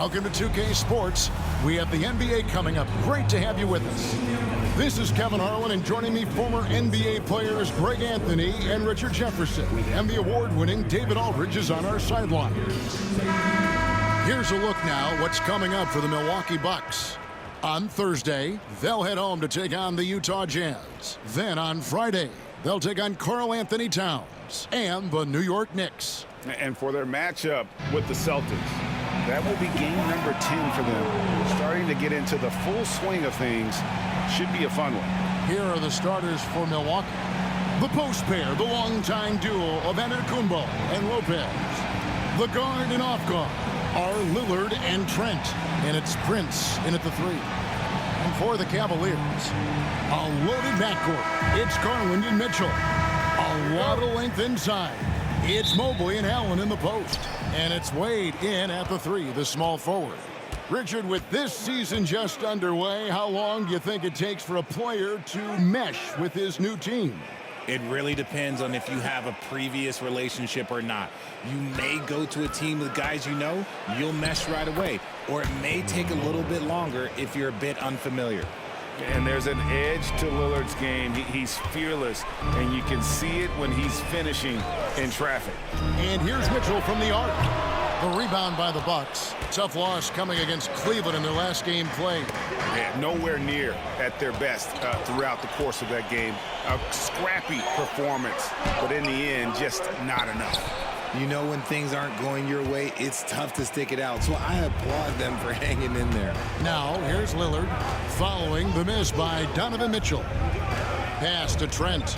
Welcome to 2K Sports. We have the NBA coming up. Great to have you with us. This is Kevin Harlan, and joining me, former NBA players Greg Anthony and Richard Jefferson. And the award-winning David Aldridge is on our sideline. Here's a look now what's coming up for the Milwaukee Bucks. On Thursday, they'll head home to take on the Utah Jazz. Then on Friday, they'll take on Karl Anthony Towns and the New York Knicks. And for their matchup with the Celtics, that will be game number 10 for them. Starting to get into the full swing of things. Should be a fun one. Here are the starters for Milwaukee. The post pair, the longtime duo of Antetokounmpo and Lopez. The guard and off guard are Lillard and Trent. And it's Prince in at the 3. And for the Cavaliers, a loaded backcourt. It's Garland and Mitchell. A lot of length inside. It's Mobley and Allen in the post. And it's Wade in at the 3, the small forward. Richard, with this season just underway, how long do you think it takes for a player to mesh with his new team? It really depends on if you have a previous relationship or not. You may go to a team with guys you know, you'll mesh right away. Or it may take a little bit longer if you're a bit unfamiliar. And there's an edge to Lillard's game. He's fearless, and you can see it when he's finishing in traffic. And here's Mitchell from the arc. The rebound by the Bucks. Tough loss coming against Cleveland in their last game played. Yeah, nowhere near at their best throughout the course of that game. A scrappy performance, but in the end, just not enough. You know, when things aren't going your way, it's tough to stick it out. So I applaud them for hanging in there. Now, here's Lillard following the miss by Donovan Mitchell. Pass to Trent.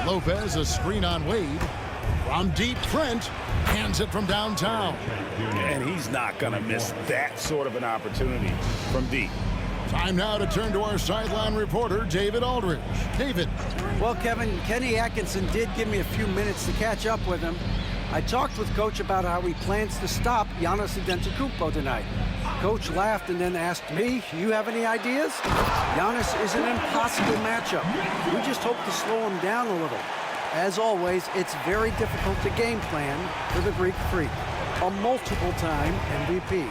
Lopez, a screen on Wade. From deep, Trent hands it from downtown. And he's not going to miss that sort of an opportunity from deep. Time now to turn to our sideline reporter, David Aldridge. David. Well, Kevin, Kenny Atkinson did give me a few minutes to catch up with him. I talked with Coach about how he plans to stop Giannis Antetokounmpo tonight. Coach laughed and then asked me, you have any ideas? Giannis is an impossible matchup. We just hope to slow him down a little. As always, it's very difficult to game plan for the Greek Freak, a multiple-time MVP.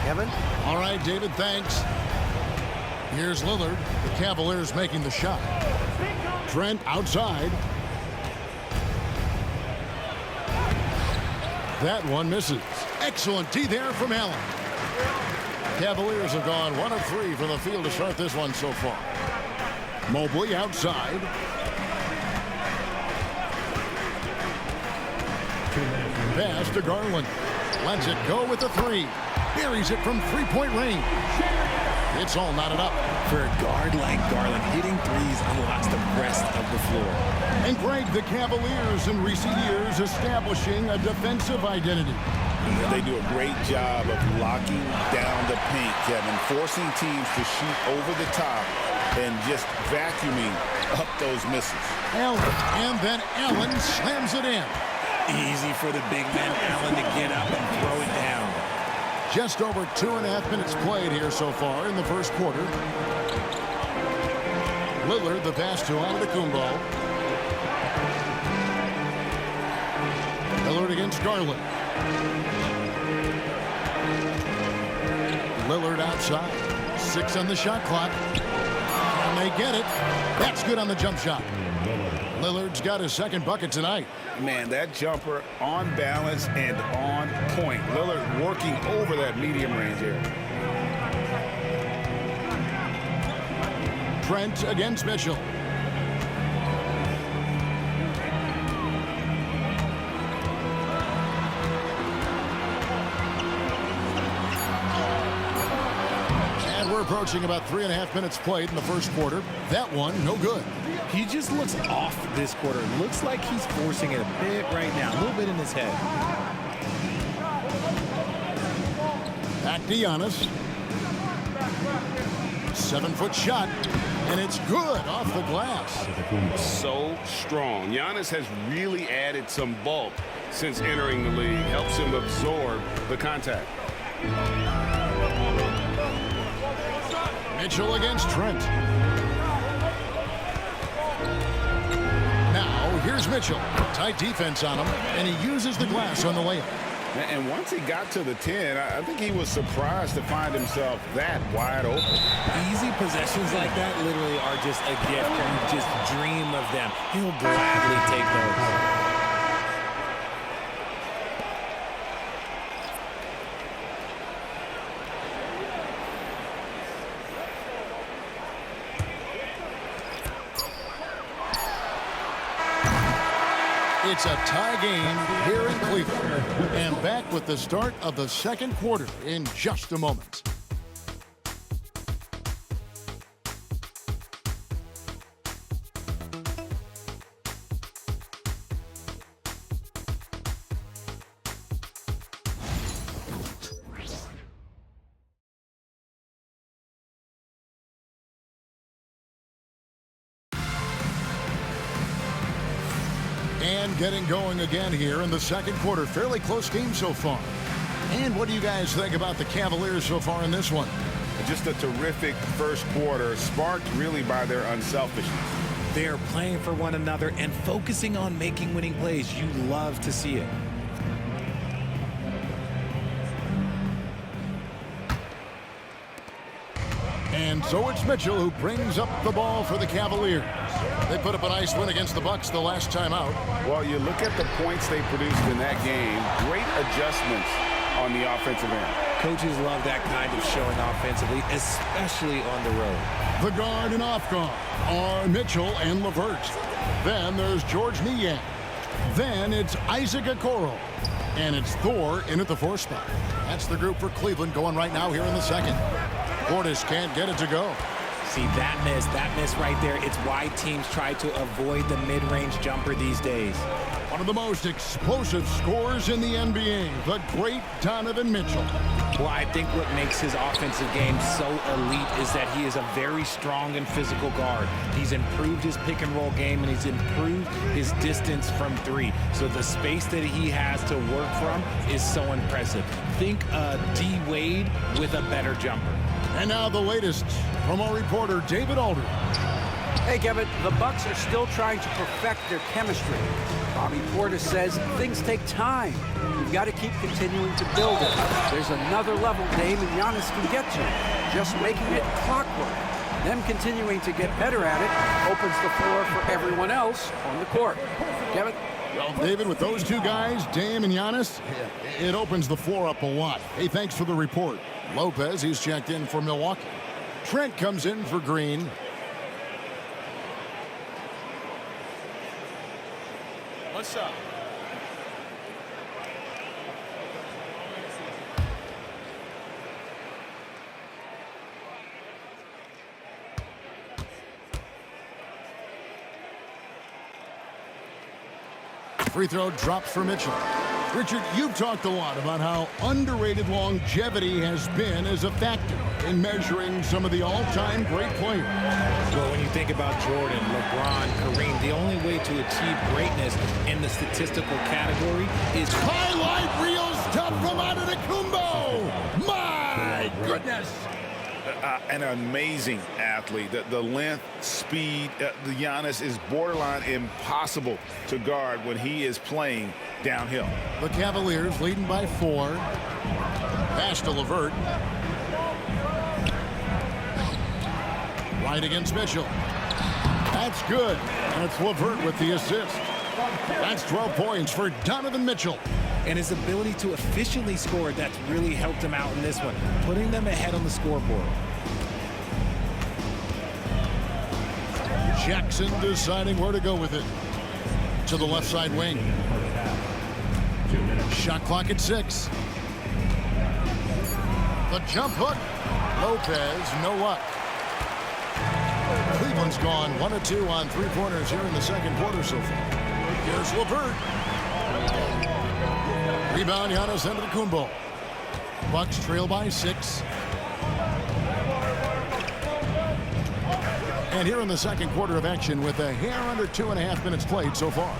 Kevin? All right, David, thanks. Here's Lillard. The Cavaliers making the shot. Trent outside. That one misses. Excellent D there from Allen. Cavaliers have gone 1 of 3 from the field to start this one so far. Mobley outside. Pass to Garland. Lets it go with the 3. Buries it from three-point range. It's all knotted up. For a guard like Garland, hitting threes unlocks the rest of the floor. And Greg, the Cavaliers in recent years establishing a defensive identity. They do a great job of locking down the paint, Kevin, forcing teams to shoot over the top and just vacuuming up those misses. Allen, and then Allen slams it in. Easy for the big man Allen to get up and throw it down. Just over 2.5 minutes played here so far in the first quarter. Lillard, the pass to Antetokounmpo. Lillard against Garland. Lillard outside. 6 on the shot clock. And they get it. That's good on the jump shot. Lillard's got his second bucket tonight. Man, that jumper on balance and on point. Lillard working over that medium range here. Trent against Mitchell. And we're approaching about 3.5 minutes played in the first quarter. That one, no good. He just looks off this quarter. Looks like he's forcing it a bit right now. A little bit in his head. Back to Giannis. 7-foot shot. And it's good off the glass. So strong. Giannis has really added some bulk since entering the league. Helps him absorb the contact. Mitchell against Trent. Now, here's Mitchell. Tight defense on him, and he uses the glass on the layup. And once he got to the 10, I think he was surprised to find himself that wide open. Easy possessions like that literally are just a gift. You just dream of them. He'll gladly take those. It's a tie game here in Cleveland. And back with the start of the second quarter in just a moment. And getting going again here in the second quarter. Fairly close game so far. And what do you guys think about the Cavaliers so far in this one? Just a terrific first quarter, sparked really by their unselfishness. They're playing for one another and focusing on making winning plays. You love to see it. And so it's Mitchell who brings up the ball for the Cavaliers. They put up a nice win against the Bucks the last time out. Well, you look at the points they produced in that game. Great adjustments on the offensive end. Coaches love that kind of showing offensively, especially on the road. The guard and off guard are Mitchell and LeVert. Then there's George Niang. Then it's Isaac Okoro. And it's Thor in at the 4 spot. That's the group for Cleveland going right now here in the second. Portis can't get it to go. See, that miss right there. It's why teams try to avoid the mid-range jumper these days. One of the most explosive scorers in the NBA, the great Donovan Mitchell. Well, I think what makes his offensive game so elite is that he is a very strong and physical guard. He's improved his pick-and-roll game, and he's improved his distance from 3. So the space that he has to work from is so impressive. Think D. Wade with a better jumper. And now the latest from our reporter, David Aldridge. Hey, Kevin, the Bucks are still trying to perfect their chemistry. Bobby Portis says things take time. You've got to keep continuing to build it. There's another level Dame and Giannis can get to, just making it clockwork. Them continuing to get better at it opens the floor for everyone else on the court. Kevin? Well, David, with those two guys, Dame and Giannis, it opens the floor up a lot. Hey, thanks for the report. Lopez, he's checked in for Milwaukee. Trent comes in for Green. What's up? Free throw drops for Mitchell. Richard, you've talked a lot about how underrated longevity has been as a factor in measuring some of the all-time great players. Well, when you think about Jordan, LeBron, Kareem, the only way to achieve greatness in the statistical category is highlight reel stuff from Antetokounmpo. My goodness. An amazing athlete. The length, speed, the Giannis is borderline impossible to guard when he is playing downhill. The Cavaliers leading by 4. Pass to LeVert. Right against Mitchell. That's good. And it's LeVert with the assist. That's 12 points for Donovan Mitchell. And his ability to efficiently score, that's really helped him out in this one, putting them ahead on the scoreboard. Jackson deciding where to go with it. To the left side wing. Shot clock at 6. The jump hook. Lopez, no luck. Cleveland's gone 1 of 2 on 3-pointers here in the second quarter so far. Here's LeVert. Rebound, Giannis Antetokounmpo. Bucks trail by 6. And here in the second quarter of action with a hair under 2.5 minutes played so far.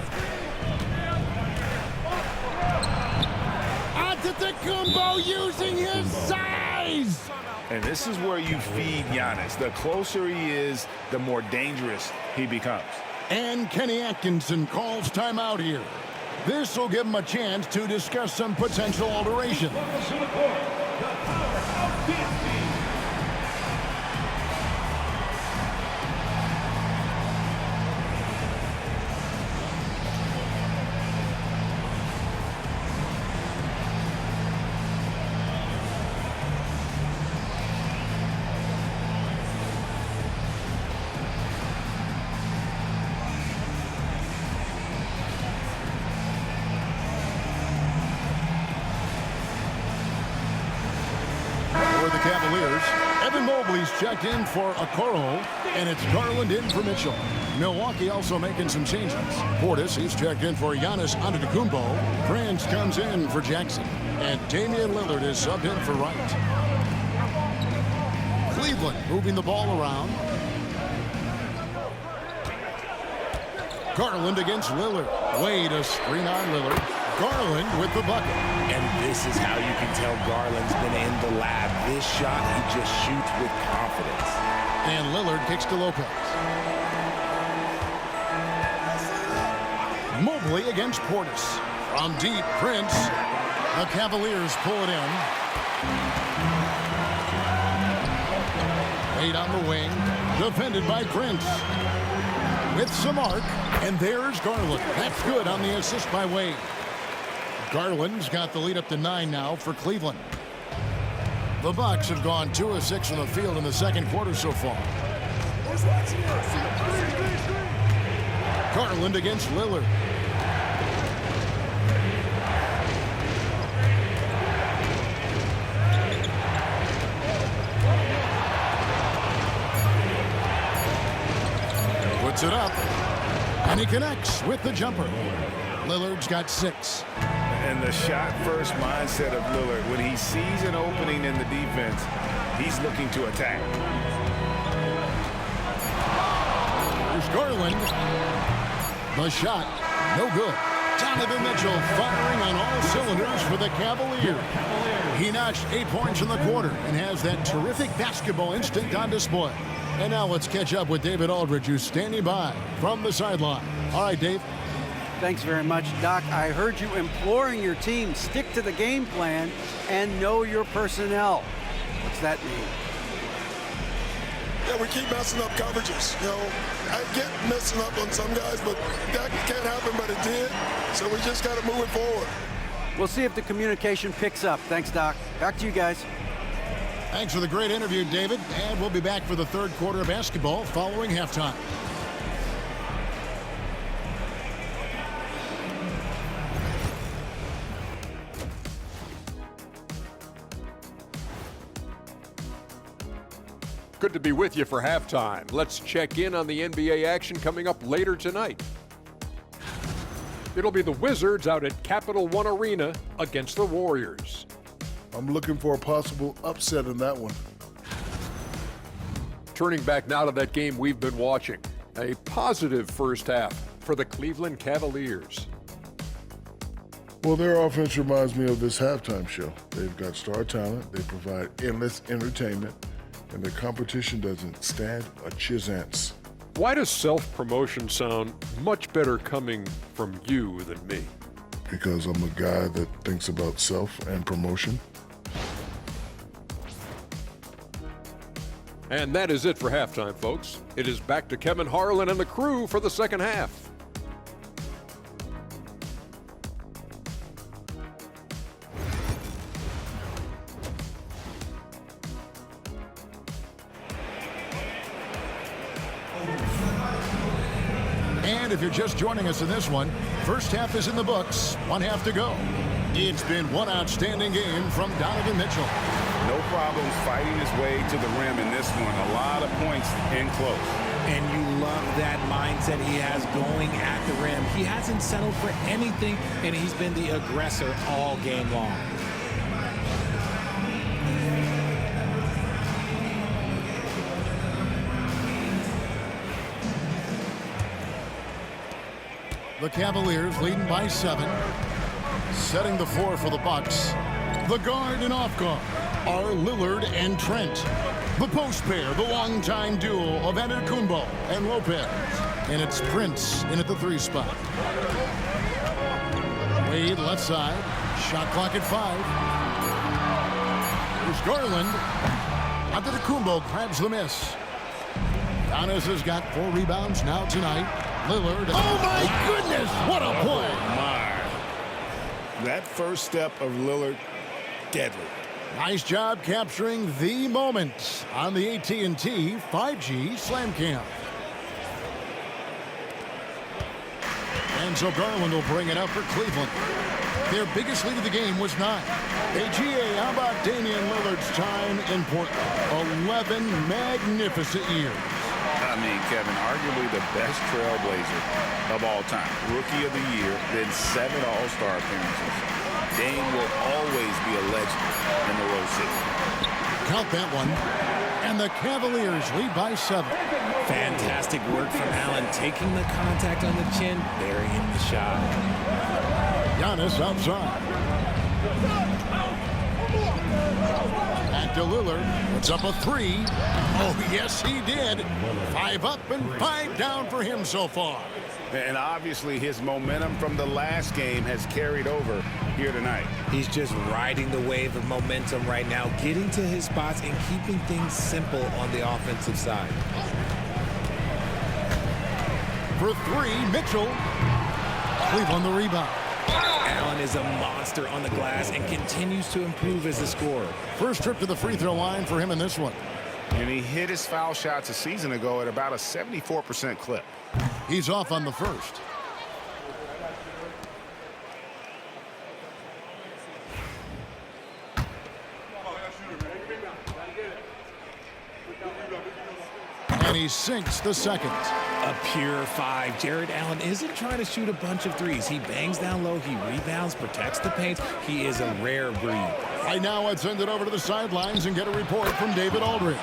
Antetokounmpo using his size. And this is where you feed Giannis. The closer he is, the more dangerous he becomes. And Kenny Atkinson calls timeout here. This will give them a chance to discuss some potential alterations. For the Cavaliers, Evan Mobley's checked in for Okoro, and it's Garland in for Mitchell. Milwaukee also making some changes. Portis, he's checked in for Giannis Antetokounmpo. Prince comes in for Jackson, and Damian Lillard is subbed in for Wright. Cleveland moving the ball around. Garland against Lillard. Wade a screen on Lillard. Garland with the bucket. And this is how you can tell Garland's been in the lab. This shot, he just shoots with confidence. And Lillard kicks to Lopez. Mobley against Portis. From deep, Prince. The Cavaliers pull it in. Wade on the wing. Defended by Prince. With some arc. And there's Garland. That's good on the assist by Wade. Garland's got the lead up to 9 now for Cleveland. The Bucks have gone 2 of 6 from the field in the second quarter so far. Garland against Lillard. Puts it up, and he connects with the jumper. Lillard's got 6. And the shot-first mindset of Lillard, when he sees an opening in the defense, he's looking to attack. There's Garland. The shot, no good. Donovan Mitchell firing on all cylinders for the Cavaliers. He notched 8 points in the quarter and has that terrific basketball instinct on display. And now let's catch up with David Aldridge, who's standing by from the sideline. All right, Dave. Thanks very much, Doc. I heard you imploring your team, stick to the game plan and know your personnel. What's that mean? Yeah, we keep messing up coverages. You know, I get messing up on some guys, but that can't happen, but it did. So we just got to move it forward. We'll see if the communication picks up. Thanks, Doc. Back to you guys. Thanks for the great interview, David. And we'll be back for the third quarter of basketball following halftime. Good to be with you for halftime. Let's check in on the NBA action coming up later tonight. It'll be the Wizards out at Capital One Arena against the Warriors. I'm looking for a possible upset in that one. Turning back now to that game we've been watching. A positive first half for the Cleveland Cavaliers. Well, their offense reminds me of this halftime show. They've got star talent, they provide endless entertainment, and the competition doesn't stand a chance. Why does self-promotion sound much better coming from you than me? Because I'm a guy that thinks about self and promotion. And that is it for halftime, folks. It is back to Kevin Harlan and the crew for the second half. And if you're just joining us in this one, first half is in the books, 1 half to go. It's been one outstanding game from Donovan Mitchell. No problems fighting his way to the rim in this one. A lot of points in close. And you love that mindset he has going at the rim. He hasn't settled for anything, and he's been the aggressor all game long. The Cavaliers leading by 7. Setting the floor for the Bucks. The guard and off guard are Lillard and Trent. The post pair, the longtime duo of Antetokounmpo and Lopez. And it's Prince in at the 3 spot. Wade left side. Shot clock at 5. Here's Garland. Antetokounmpo grabs the miss. Giannis has got 4 rebounds now tonight. Lillard. Oh, my goodness. What a play. That first step of Lillard, deadly. Nice job capturing the moment on the AT&T 5G Slam Cam. And so Garland will bring it up for Cleveland. Their biggest lead of the game was 9. AGA, how about Damian Lillard's time in Portland? 11 magnificent years. I mean, Kevin, arguably the best trailblazer of all time. Rookie of the year, then 7 All-Star appearances. Dame will always be a legend in the Rose City. Count that one. And the Cavaliers lead by 7. Fantastic work from Allen, taking the contact on the chin, burying the shot. Giannis outside. Back to Lillard. It's up a 3. Oh, yes, he did. 5 up and 5 down for him so far. And obviously his momentum from the last game has carried over here tonight. He's just riding the wave of momentum right now, getting to his spots and keeping things simple on the offensive side. For 3, Mitchell. Cleveland the rebound. Allen is a monster on the glass and continues to improve as a scorer. First trip to the free throw line for him in this one. And he hit his foul shots a season ago at about a 74% clip. He's off on the first. And he sinks the second. A pure 5. Jared Allen isn't trying to shoot a bunch of threes. He bangs down low, he rebounds, protects the paint. He is a rare breed. Right now, let's send it over to the sidelines and get a report from David Aldridge.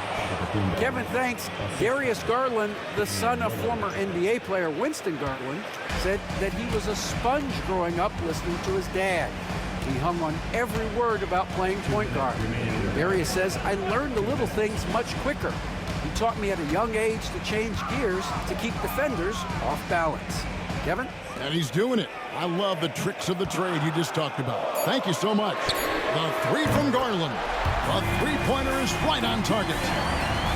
Kevin, thanks. Darius Garland, the son of former NBA player Winston Garland, said that he was a sponge growing up listening to his dad. He hung on every word about playing point guard. Darius says, I learned the little things much quicker. He taught me at a young age to change gears to keep defenders off balance. Kevin? And he's doing it. I love the tricks of the trade you just talked about. Thank you so much. The 3 from Garland. The three-pointer is right on target.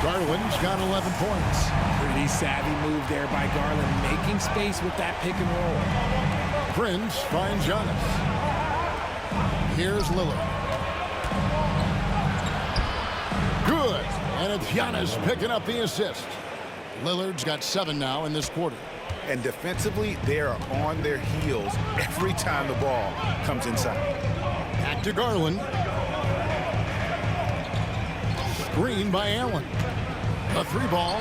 Garland's got 11 points. Pretty savvy move there by Garland, making space with that pick and roll. Prince finds Giannis. Here's Lillard. Good. And it's Giannis picking up the assist. Lillard's got 7 now in this quarter. And defensively, they are on their heels every time the ball comes inside. Back to Garland. Screen by Allen. The 3-ball.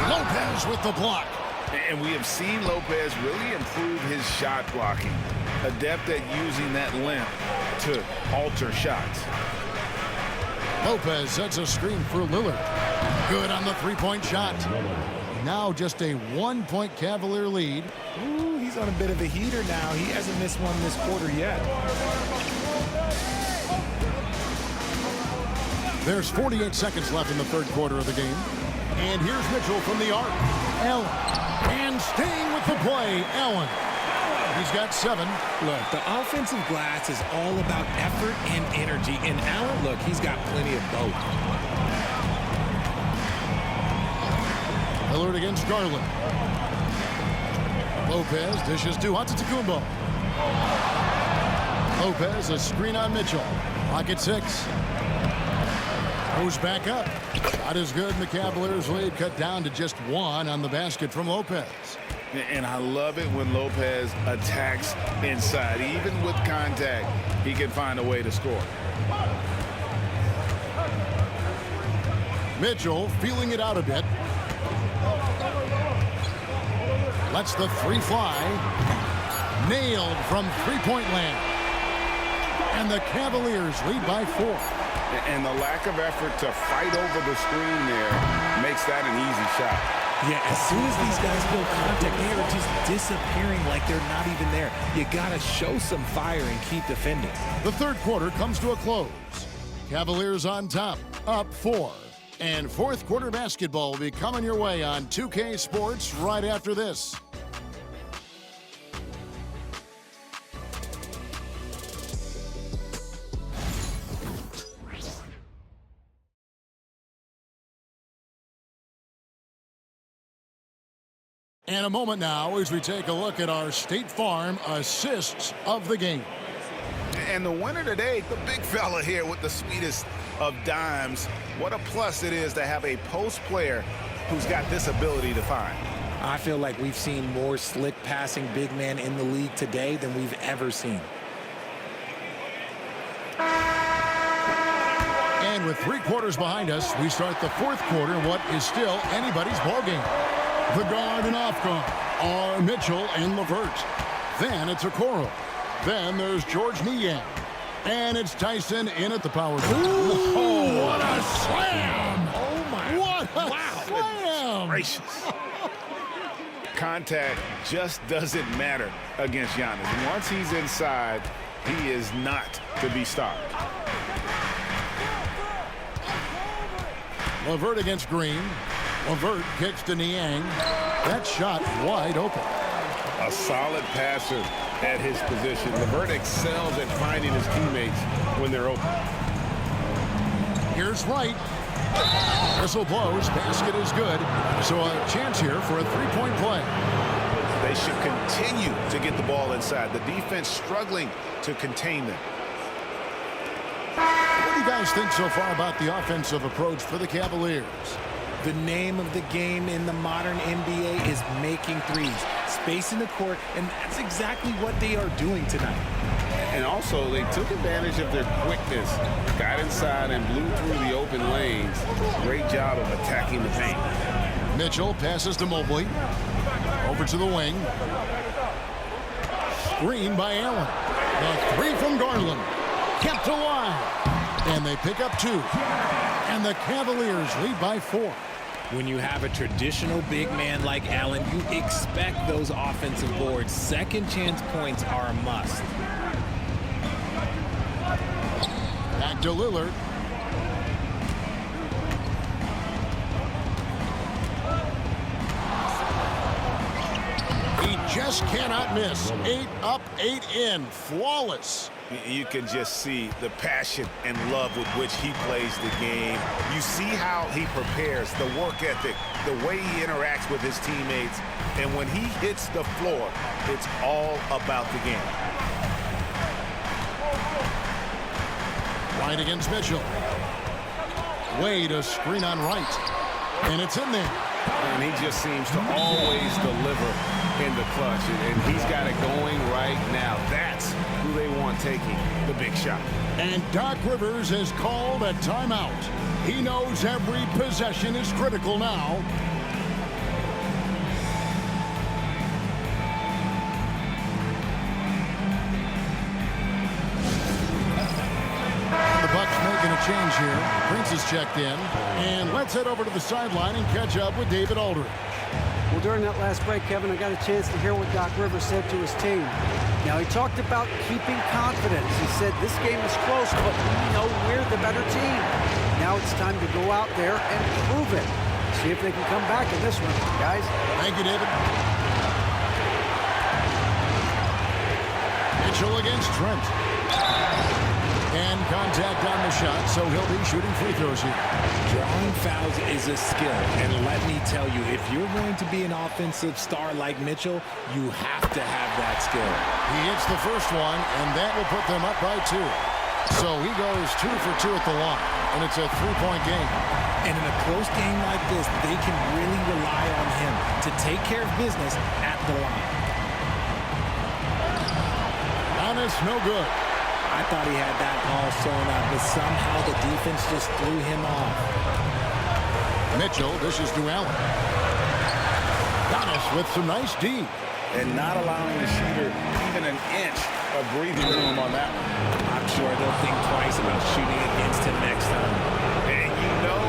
Lopez with the block. And we have seen Lopez really improve his shot blocking. Adept at using that length to alter shots. Lopez sets a screen for Lillard. Good on the 3-point shot. Now just a 1-point Cavalier lead. Ooh, he's on a bit of a heater now. He hasn't missed one this quarter yet. There's 48 seconds left in the third quarter of the game. And here's Mitchell from the arc. Allen. And staying with the play, Allen. He's got 7. Look, the offensive glass is all about effort and energy. And Allen, look, he's got plenty of both. Lillard against Garland. Lopez dishes to Antetokounmpo. Lopez, a screen on Mitchell. Pocket 6. Goes back up. Shot is good, and the Cavaliers lead cut down to just 1 on the basket from Lopez. And I love it when Lopez attacks inside. Even with contact, he can find a way to score. Mitchell feeling it out a bit. Lets the 3 fly. Nailed from three-point land. And the Cavaliers lead by 4. And the lack of effort to fight over the screen there makes that an easy shot. Yeah, as soon as these guys feel contact, they are just disappearing like they're not even there. You got to show some fire and keep defending. The third quarter comes to a close. Cavaliers on top, up 4. And fourth quarter basketball will be coming your way on 2K Sports right after this. And a moment now as we take a look at our State Farm assists of the game. And the winner today, the big fella here with the sweetest of dimes. What a plus it is to have a post player who's got this ability to find. I feel like we've seen more slick passing big man in the league today than we've ever seen. And with 3 quarters behind us, we start the 4th quarter, what is still anybody's ballgame. The guard and off guard are Mitchell and LeVert. Then it's Okoro. Then there's George Niang. And it's Tyson in at the power. Oh, what a slam! Oh, my. What a slam! Gracious. Contact just doesn't matter against Giannis. Once he's inside, he is not to be stopped. LeVert against Green. LeVert kicks to Niang. That shot wide open. A solid passer at his position. LeVert excels at finding his teammates when they're open. Here's Wright. Whistle blows. Basket is good. So a chance here for a 3-point play. They should continue to get the ball inside. The defense struggling to contain them. What do you guys think so far about the offensive approach for the Cavaliers? The name of the game in the modern NBA is making threes, spacing the court, and that's exactly what they are doing tonight. And also, they took advantage of their quickness, got inside and blew through the open lanes. Great job of attacking the paint. Mitchell passes to Mobley. Over to the wing. Screen by Allen. The 3 from Garland. Kept alive. And they pick up 2. And the Cavaliers lead by 4. When you have a traditional big man like Allen, you expect those offensive boards. Second chance points are a must. Back to Lillard. He just cannot miss. 8 up, 8 in. Flawless. You can just see the passion and love with which he plays the game. You see how he prepares, the work ethic, the way he interacts with his teammates. And when he hits the floor, it's all about the game. Wright against Mitchell. Wade a screen on Wright. And it's in there. And he just seems to always deliver in the clutch. And he's got it going right now. That's who they want taking the big shot. And Doc Rivers has called a timeout. He knows every possession is critical now. The Bucks making a change here. Prince is checked in. And let's head over to the sideline and catch up with David Aldridge. Well, during that last break, Kevin, I got a chance to hear what Doc Rivers said to his team. Now, he talked about keeping confidence. He said, this game is close, but we know we're the better team. Now it's time to go out there and prove it. See if they can come back in this one, guys. Thank you, David. Mitchell against Trent. And contact on the shot, so he'll be shooting free throws here. Drawing fouls is a skill, and let me tell you, if you're going to be an offensive star like Mitchell, you have to have that skill. He hits the first one, and that will put them up by 2. So he goes 2 for 2 at the line, and it's a 3-point game. And in a close game like this, they can really rely on him to take care of business at the line. Giannis, no good. I thought he had that all sewn up, but somehow the defense just threw him off. Mitchell dishes to Allen. Giannis with some nice D. And not allowing the shooter even an inch of breathing room on that one. I'm sure they'll think twice about shooting against him next time. And you know,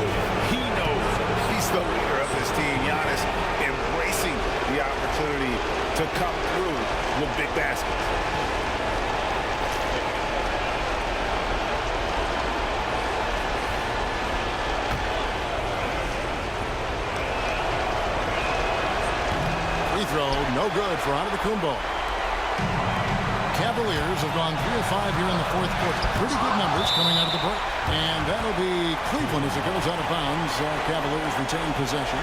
he knows he's the leader of this team. Giannis embracing the opportunity to come through with big baskets. Throw, no good for Antetokounmpo. Cavaliers have gone 3 of 5 here in the 4th quarter. Pretty good numbers coming out of the break. And that'll be Cleveland as it goes out of bounds. Cavaliers retain possession.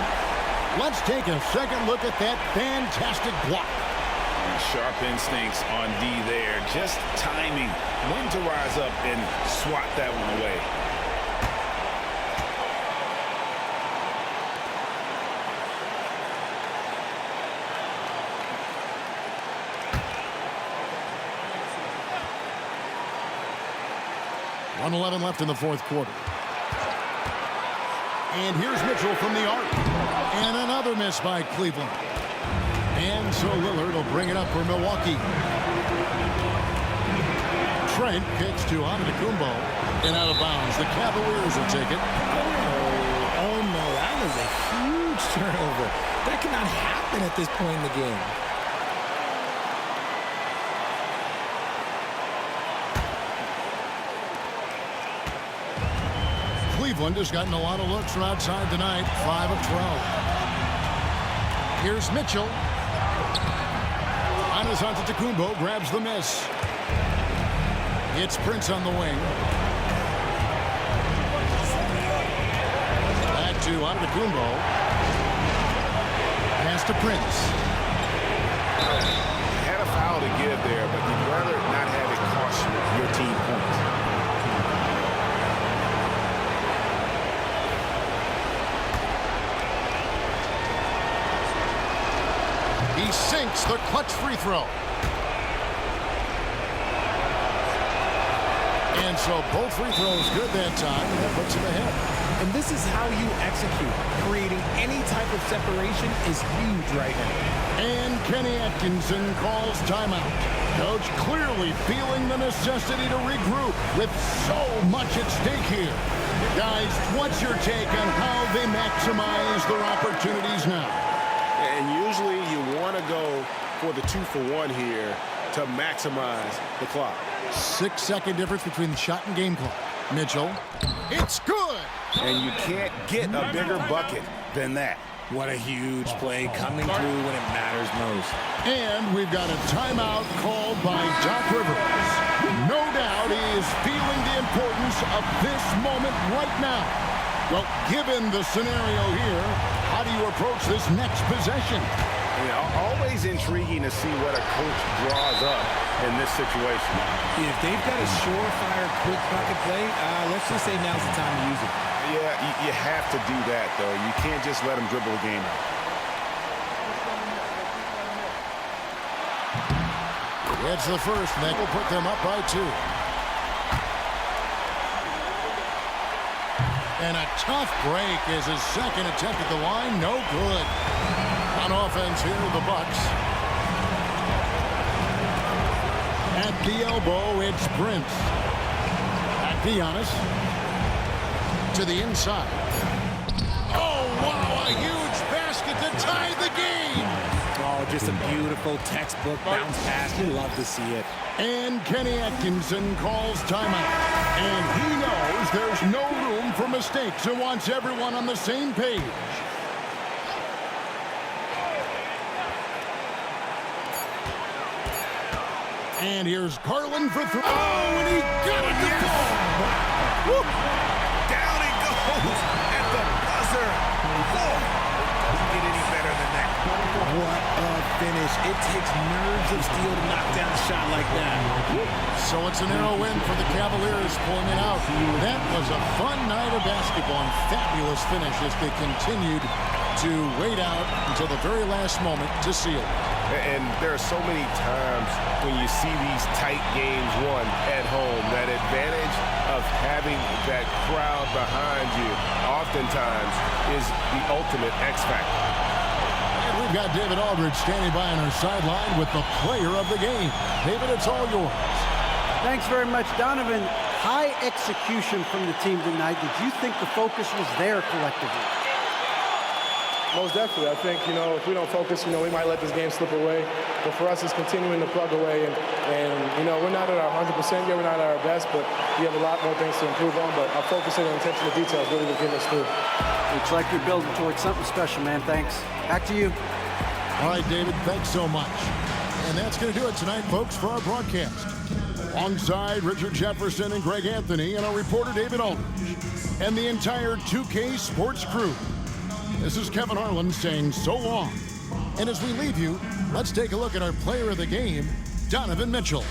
Let's take a second look at that fantastic block. Sharp instincts on D there. Just timing when to rise up and swat that one away. .111 left in the fourth quarter. And here's Mitchell from the arc. And another miss by Cleveland. And so Lillard will bring it up for Milwaukee. Trent kicks to Antetokounmpo and out of bounds. The Cavaliers will take it. Oh no, that was a huge turnover. That cannot happen at this point in the game. Cleveland has gotten a lot of looks from outside tonight. 5 of 12. Here's Mitchell. Antetokounmpo grabs the miss. It's Prince on the wing. Back to Antetokounmpo. Pass to Prince. Had a foul to give there, but you'd rather not have it cost you your team points. He sinks the clutch free throw. And so both free throws good that time, and that puts him ahead. And this is how you execute. Creating any type of separation is huge right now. And Kenny Atkinson calls timeout. Coach clearly feeling the necessity to regroup with so much at stake here. Guys, what's your take on how they maximize their opportunities now? And usually you want to go for the 2-for-1 here to maximize the clock. 6-second difference between the shot and game clock. Mitchell, it's good! And you can't get a bigger bucket than that. What a huge play coming through when it matters most. And we've got a timeout called by Doc Rivers. No doubt he is feeling the importance of this moment right now. Well, given the scenario here, how do you approach this next possession? Always intriguing to see what a coach draws up in this situation. If they've got a surefire quick bucket play, let's just say now's the time to use it. Yeah, you have to do that, though. You can't just let them dribble the game out. It's the first, and that will put them up by 2. And a tough break is his second attempt at the line. No good. On offense here, the Bucks. At the elbow, it's Prince. At Giannis. To the inside. Oh, wow, a huge basket to tie the game. Oh, just a beautiful textbook bounce pass. You love to see it. And Kenny Atkinson calls timeout. And he knows there's no room for mistakes and wants everyone on the same page. And here's Garland for 3. Oh, and he got it to fall. Down it goes at the buzzer. Boy, doesn't get any better than that. What a finish. It takes nerves of steel to knock down a shot like that. So it's a narrow win for the Cavaliers pulling it out. That was a fun night of basketball and fabulous finish as they continued to wait out until the very last moment to seal. And there are so many times when you see these tight games won at home, that advantage of having that crowd behind you oftentimes is the ultimate X factor. And we've got David Aldridge standing by on our sideline with the player of the game. David, it's all yours. Thanks very much, Donovan. High execution from the team tonight. Did you think the focus was there collectively? Most definitely. I think, if we don't focus, we might let this game slip away. But for us, it's continuing to plug away. And we're not at our 100% yet. We're not at our best, but we have a lot more things to improve on. But our focus and attention to details really will get us through. Looks like you're building towards something special, man. Thanks. Back to you. All right, David, thanks so much. And that's going to do it tonight, folks, for our broadcast. Alongside Richard Jefferson and Greg Anthony and our reporter David Aldridge and the entire 2K Sports crew. This is Kevin Harlan saying so long. And as we leave you, let's take a look at our player of the game, Donovan Mitchell.